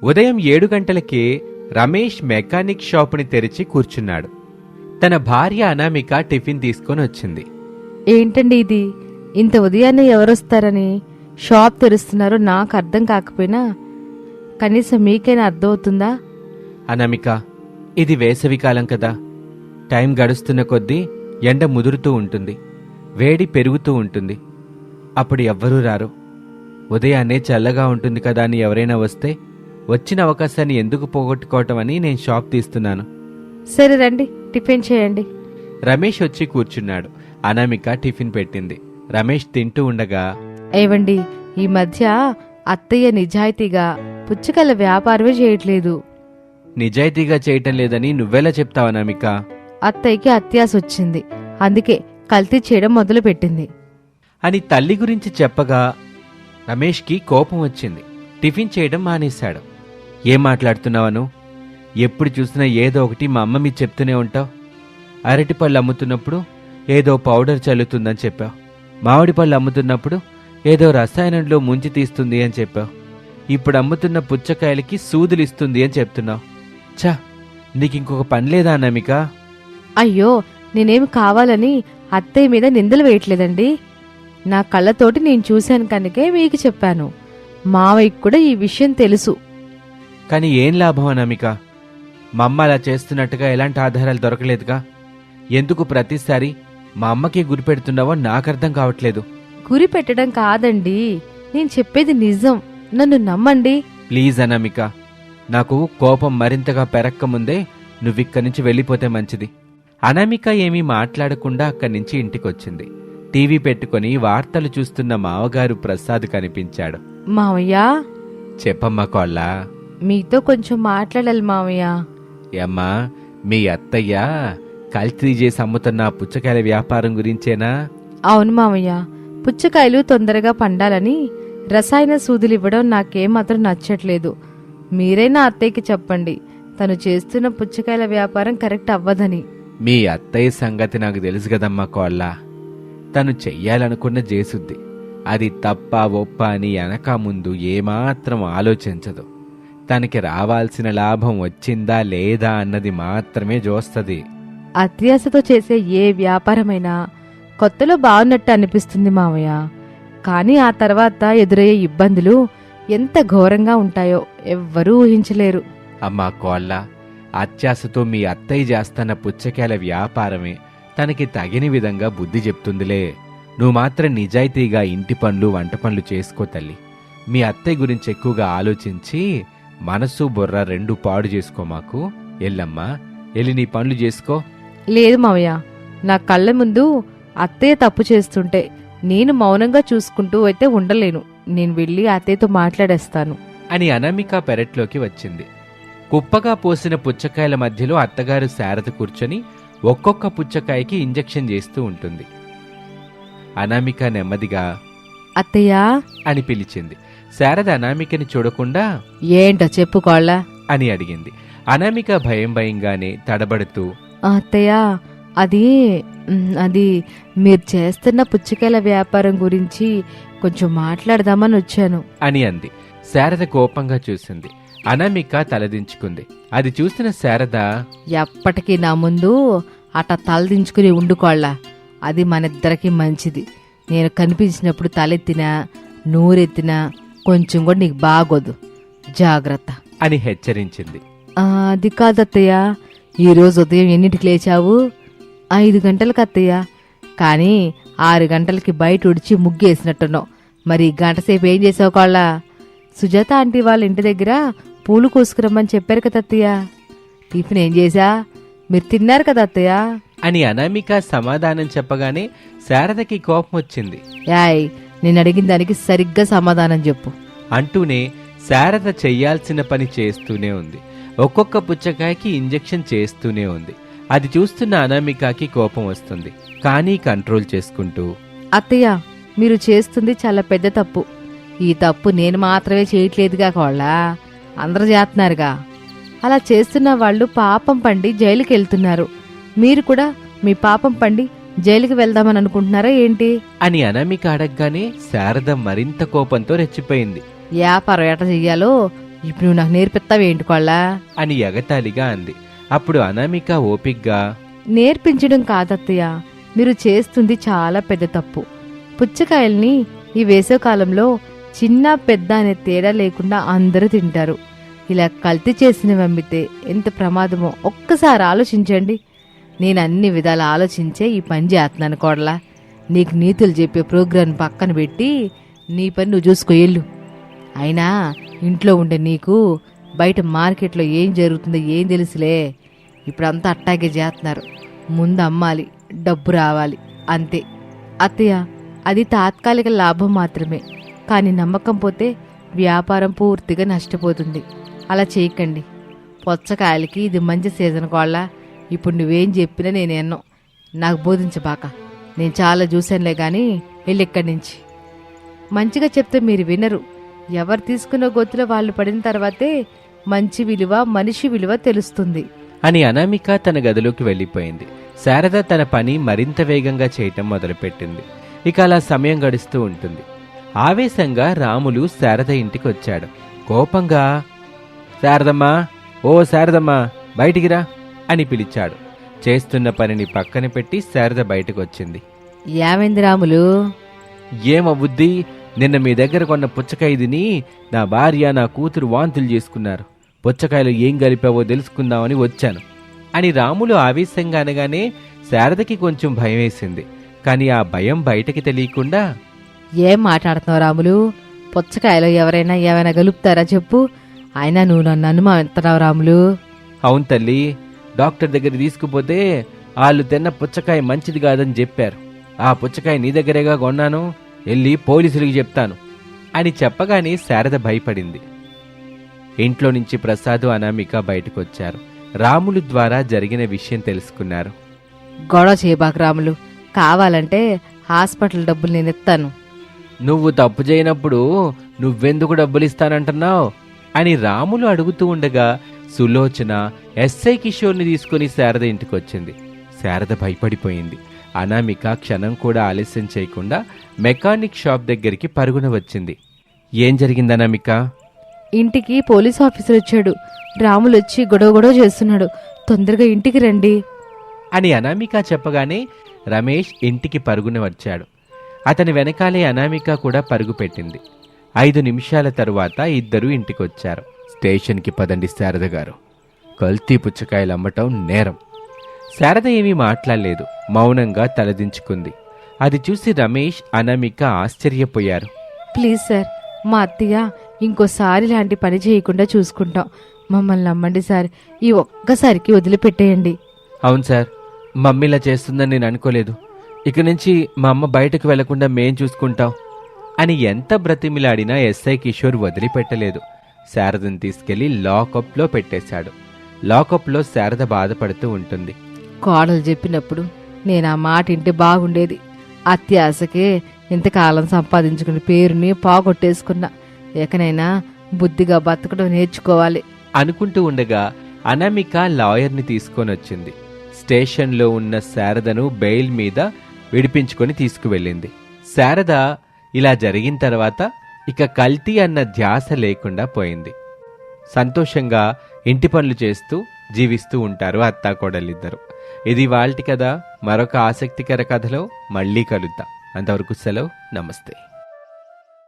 ఉదయం 7 గంటలకే రమేష్ మెకానిక్ షాపుని తెరిచి కూర్చున్నాడు. తన భార్య అనామిక టిఫిన్ తీసుకొని వచ్చింది. ఏంటండి ఇది, ఇంత ఉదయాన్నే ఎవరొస్తారని షాప్ తెరుస్తున్నారో నాకు అర్థం కాకపోయినా కనీసం మీకైనా అర్థమవుతుందా? అనామిక, ఇది వేసవికాలం కదా. టైం గడుస్తున్న కొద్దీ ఎండ ముదురుతూ ఉంటుంది, వేడి పెరుగుతూ ఉంటుంది. అప్పుడు ఎవ్వరూ రారు. ఉదయాన్నే చల్లగా ఉంటుంది కదా అని ఎవరైనా వస్తే వచ్చిన అవకాశాన్ని ఎందుకు పోగొట్టుకోవటం అని నేను షాప్ తీస్తున్నాను. సరే రండి, టిఫిన్ చేయండి. రమేష్ వచ్చి కూర్చున్నాడు. అనామిక టిఫిన్ పెట్టింది. రమేష్ తింటూ ఉండగా, ఏవండి, ఈ మధ్య అత్తయ్య నిజాయితీగా పుచ్చకాయల వ్యాపారమే చేయట్లేదు. నిజాయితీగా చేయటం లేదని నువ్వెలా చెప్తావు అనామిక? అత్తయ్యకి అత్యాస వచ్చింది, అందుకే కల్తీ చేయడం మొదలు పెట్టింది అని తల్లి గురించి చెప్పగా రమేష్కి కోపం వచ్చింది. టిఫిన్ చేయడం మానేశాడు. ఏం మాట్లాడుతున్నావను? ఎప్పుడు చూసినా ఏదో ఒకటి మా అమ్మ మీద చెప్తూనే ఉంటావు. అరటిపళ్ళు అమ్ముతున్నప్పుడు ఏదో పౌడర్ చల్లుతుందని చెప్పావు. మామిడి పళ్ళు అమ్ముతున్నప్పుడు ఏదో రసాయనంలో ముంచి తీస్తుంది అని చెప్పావు. ఇప్పుడు అమ్ముతున్న పుచ్చకాయలకి సూదులిస్తుంది అని చెప్తున్నావు. ఛా, నీకింకొక పని లేదా అనామిక? అయ్యో, నేనేమి కావాలని అత్తయ్య మీద నిందలు వేయట్లేదండి. నా కళ్ళతోటి నేను చూశాను కనుకే మీకు చెప్పాను. మావయ్యకి కూడా ఈ విషయం తెలుసు. కానీ ఏం లాభం అనామిక? మా అమ్మ అలా చేస్తున్నట్టుగా ఎలాంటి ఆధారాలు దొరకలేదుగా. ఎందుకు ప్రతిసారి మా అమ్మకి గురి పెడుతున్నావో నాకర్థం కావట్లేదు. గురి పెట్టడం కాదండి, నేను చెప్పేది నిజం, నన్ను నమ్మండి. ప్లీజ్ అనామిక, నాకు కోపం మరింతగా పెరక్కముందే నువ్విక్కడి నుంచి వెళ్ళిపోతే మంచిది. అనామిక ఏమీ మాట్లాడకుండా అక్కడి నుంచి ఇంటికొచ్చింది. టీవీ పెట్టుకుని వార్తలు చూస్తున్న మావగారు ప్రసాద్ కనిపించాడు. మావయ్య, చెప్పమ్మా కోళ్ళ. మీతో కొంచెం మాట్లాడాలి మావయ్య. ఏమ్మా, మీ అత్తయ్య కల్తీ చేసి అమ్ముతున్న పుచ్చకాయల వ్యాపారం గురించేనా? అవును మావయ్య, పుచ్చకాయలు తొందరగా పండాలని రసాయన సూదులు ఇవ్వడం నాకేమాత్రం నచ్చట్లేదు. మీరైనా అత్తయ్యకి చెప్పండి, తను చేస్తున్న పుచ్చకాయల వ్యాపారం కరెక్ట్ అవ్వదని. మీ అత్తయ్య సంగతి నాకు తెలుసు కదమ్మా కోళ్ళ. తను చెయ్యాలనుకున్న జేసుద్ది. అది తప్ప ఒప్ప అని వెనక ముందు ఏమాత్రం ఆలోచించదు. తనకి రావాల్సిన లాభం వచ్చిందా లేదా అన్నది మాత్రమే చూస్తది. అత్యాశతో చేసే ఏ వ్యాపారమైనా కొత్తలో బాగున్నట్టు అనిపిస్తుంది మావయ్య, కానీ ఆ తర్వాత ఎదురయ్యే ఇబ్బందులు ఎంత ఘోరంగా ఉంటాయో ఎవ్వరూ ఊహించలేరు. అమ్మా కోళ్ళ, అత్యాశతో మీ అత్తయ్య చేస్తున్న పుచ్చకాయల వ్యాపారమే తనకి తగిన విధంగా బుద్ధి చెప్తుందిలే. నువ్వు మాత్రం నిజాయితీగా ఇంటి పనులు వంట పనులు చేసుకో తల్లి. మీ అత్తయ్య గురించి ఎక్కువగా ఆలోచించి మనసు బుర్ర రెండు పాడు చేసుకో మాకు. ఎల్లమ్మా, ఎల్లి నీ పనులు చేసుకో. లేదు మావయ్య, నా కళ్ళ ముందు అత్తయ్య తప్పు చేస్తుంటే నేను మౌనంగా చూసుకుంటూ అయితే ఉండలేను. నేను వెళ్ళి అత్తయ్యతో మాట్లాడేస్తాను అని అనామిక పెరట్లోకి వచ్చింది. కుప్పగా పోసిన పుచ్చకాయల మధ్యలో అత్తగారు శారద కూర్చొని ఒక్కొక్క పుచ్చకాయకి ఇంజెక్షన్ చేస్తూ ఉంటుంది. అనామిక నెమ్మదిగా అత్తయ్యా అని పిలిచింది. శారద అనామికని చూడకుండా ఏంటో చెప్పుకోళ్ళ అని అడిగింది. అనామిక భయం భయంగానే తడబడుతూ, అత్తయ్యా, అది అది మీరు చేస్తున్న పుచ్చకాయల వ్యాపారం గురించి కొంచెం మాట్లాడదామని వచ్చాను అని అంది. శారద కోపంగా చూసింది. అనామిక తలదించుకుంది. అది చూసిన శారద, ఎప్పటికీ నా ముందు అట తలదించుకుని ఉండుకోళ్ళ, అది మనిద్దరికి మంచిది. నేను కనిపించినప్పుడు తలెత్తినా నూరెత్తినా కొంచెం కూడా నీకు బాగోదు, జాగ్రత్త అని హెచ్చరించింది. అది కాదత్తయ్య, ఈరోజు ఉదయం ఎన్నింటికి లేచావు? 5 గంటలకు అత్తయ్య. కానీ 6 గంటలకి బయట ఉడిచి ముగ్గేసినట్టున్నావు. మరి గంట సేపు ఏం చేసావు కోళ్ళ? సుజాత ఆంటీ వాళ్ళ ఇంటి దగ్గర పూలు కోసుకురమ్మని చెప్పారు కదా అత్తయ్య. టిఫిన్ ఏం చేశా? మీరు తిన్నారు కదా అత్తయ్య అని అనామిక సమాధానం చెప్పగానే శారదకి కోపం వచ్చింది. యాయ్, నేను అడిగిన దానికి సరిగ్గా సమాధానం చెప్పు అంటూనే శారద చెయ్యాల్సిన పని చేస్తూనే ఉంది. ఒక్కొక్క పుచ్చకాయకి ఇంజెక్షన్ చేస్తూనే ఉంది. అది చూస్తున్న అనామికకి కోపం వస్తుంది. కానీ కంట్రోల్ చేసుకుంటూ, అత్తయ్య, మీరు చేస్తుంది చాలా పెద్ద తప్పు. ఈ తప్పు నేను మాత్రమే చేయట్లేదుగా కోళ్ళ, అందరూ చేస్తున్నారుగా. అలా చేస్తున్న వాళ్ళు పాపం పండి జైలుకి వెళ్తున్నారు. మీరు కూడా మీ పాపం పండి జైలుకి వెళ్దామని అనుకుంటున్నారా ఏంటి అని అనామిక అడగగానే శారద మరింత కోపంతో రెచ్చిపోయింది. వ్యాపారం ఎట చెయ్యాలో ఇప్పుడు నువ్వు నాకు నేర్పిస్తావేంటి కోళ్ళ? అని ఎగతాళిగా అంది. అప్పుడు అనామిక ఓపిగ్గా, నేర్పించడం కాదత్తయ్య, మీరు చేస్తుంది చాలా పెద్ద తప్పు. పుచ్చకాయల్ని ఈ వేసవకాలంలో చిన్న పెద్ద అనే తేడా లేకుండా అందరూ తింటారు. ఇలా కల్తీ చేసినవి అమ్మితే ఎంత ప్రమాదమో ఒక్కసారి ఆలోచించండి. నేను అన్ని విధాలు ఆలోచించే ఈ పని చేస్తున్నాను కోడలా. నీకు నీతులు చెప్పే ప్రోగ్రాం పక్కన పెట్టి నీ పని నువ్వు చూసుకో. అయినా ఇంట్లో ఉండే నీకు బయట మార్కెట్లో ఏం జరుగుతుందో ఏం తెలుసులే. ఇప్పుడంతా అట్టాగే చేస్తున్నారు. ముందు అమ్మాలి, డబ్బు రావాలి, అంతే. అత్తయ్య, అది తాత్కాలిక లాభం మాత్రమే. కానీ నమ్మకం పోతే వ్యాపారం పూర్తిగా నష్టపోతుంది. అలా చేయకండి. పుచ్చకాయలకి ఇది మంచి సీజన్ కోళ్ళ. ఇప్పుడు నువ్వేం చెప్పినా నేను ఎన్నో. నాకు బోధించబాక. నేను చాలా చూశానులే గాని వెళ్ళి ఇక్కడి నుంచి. మంచిగా చెప్తే మీరు వినరు. ఎవరు తీసుకున్న గొత్తులో వాళ్ళు పడిన తర్వాతే మంచి విలువ, మనిషి విలువ తెలుస్తుంది అని అనామిక తన గదిలోకి వెళ్ళిపోయింది. శారద తన పని మరింత వేగంగా చేయటం మొదలుపెట్టింది. ఇక అలా సమయం గడుస్తూ ఉంటుంది. ఆవేశంగా రాములు శారద ఇంటికి వచ్చాడు. కోపంగా, శారదమ్మా, ఓ శారదమ్మా, బయటికి రా అని పిలిచాడు. చేస్తున్న పనిని పక్కన పెట్టి శారద బయటకు వచ్చింది. ఏమైంది రాములు? ఏమవుద్ది, నిన్న మీ దగ్గర కొన్న పుచ్చకాయ తిని నా భార్య, నా కూతురు వాంతులు చేసుకున్నారు. పుచ్చకాయలు ఏం కలిపావో తెలుసుకుందామని వచ్చాను అని రాములు ఆవేశంగా అనగానే శారదకి కొంచెం భయం వేసింది. కానీ ఆ భయం బయటకి తెలియకుండా, ఏం మాట్లాడుతున్నావు రాములు? పుచ్చకాయలో ఎవరైనా ఏమైనా గలుపుతారా చెప్పు. అయినా నువ్వు నన్ను అనుమానిస్తున్నావు రాములు. అవును తల్లి, డాక్టర్ దగ్గర తీసుకుపోతే వాళ్ళు తిన్న పుచ్చకాయ మంచిది కాదని చెప్పారు. ఆ పుచ్చకాయ నీ దగ్గరేగా కొన్నాను, వెళ్ళి పోలీసులకి చెప్తాను అని చెప్పగానే శారద భయపడింది. ఇంట్లో నుంచి ప్రసాదు, అనామిక బయటకొచ్చారు. రాములు ద్వారా జరిగిన విషయం తెలుసుకున్నారు. గొడవ చేయబాకు రాములు. కావాలంటే హాస్పిటల్ డబ్బులు నేను ఇస్తాను. నువ్వు తప్పు చేయనప్పుడు నువ్వెందుకు డబ్బులు ఇస్తానంటున్నావు అని రాములు అడుగుతూ ఉండగా సులోచన ఎస్ఐ కిషోర్ని తీసుకుని శారద ఇంటికొచ్చింది. శారద భయపడిపోయింది. అనామిక క్షణం కూడా ఆలస్యం చేయకుండా మెకానిక్ షాప్ దగ్గరికి పరుగున వచ్చింది. ఏం జరిగింది అనామిక? ఇంటికి పోలీస్ ఆఫీసర్ వచ్చాడు. రాములు వచ్చి గొడవ చేస్తున్నాడు. తొందరగా ఇంటికి రండి అని అనామిక చెప్పగానే రమేష్ ఇంటికి పరుగున వచ్చాడు. అతని వెనకాలే అనామిక కూడా పరుగు పెట్టింది. 5 నిమిషాల తరువాత ఇద్దరూ ఇంటికొచ్చారు. స్టేషన్కి పదండి శారద గారు, కల్తీ పుచ్చకాయలు అమ్మటం నేరం. శారద ఏమీ మాట్లాడలేదు, మౌనంగా తలదించుకుంది. అది చూసి రమేష్, అనామిక ఆశ్చర్యపోయారు. ప్లీజ్ సార్, మా అత్తయ్య ఇంకోసారి ఇలాంటి పని చేయకుండా చూసుకుంటాం. మమ్మల్ని నమ్మండి సార్. ఈ ఒక్కసారికి వదిలిపెట్టేయండి. అవును సార్, మమ్మీలా చేస్తుందని నేను అనుకోలేదు. ఇక నుంచి మా అమ్మ బయటకు వెళ్లకుండా మేం చూసుకుంటాం అని ఎంత బ్రతిమిలాడినా ఎస్ఐ కిషోర్ వదిలిపెట్టలేదు. శారదను తీసుకెళ్లి లాకప్లో పెట్టేశాడు. లాకప్లో శారద బాధపడుతూ ఉంటుంది. కోడలు చెప్పినప్పుడు నేను ఆ మాట ఇంటే బాగుండేది. అత్యాశకే ఇంతకాలం సంపాదించుకున్న పేరుని పోగొట్టేసుకున్నా. ఎకనైనా బుద్ధిగా బతకడం నేర్చుకోవాలి అనుకుంటూ ఉండగా అనామిక లాయర్ని తీసుకొనొచ్చింది. స్టేషన్లో ఉన్న శారదను బెయిల్ మీద విడిపించుకొని తీసుకువెళ్ళింది. శారద ఇలా జరిగిన తర్వాత ఇక కల్తీ అన్న ధ్యాస లేకుండా పోయింది. సంతోషంగా ఇంటి పనులు చేస్తూ జీవిస్తూ ఉంటారు అత్తాకోడలిద్దరు. ఇది వాల్టి కథ. మరొక ఆసక్తికర కథలో మళ్ళీ కలుద్దాం. అంతవరకు సెలవు. నమస్తే.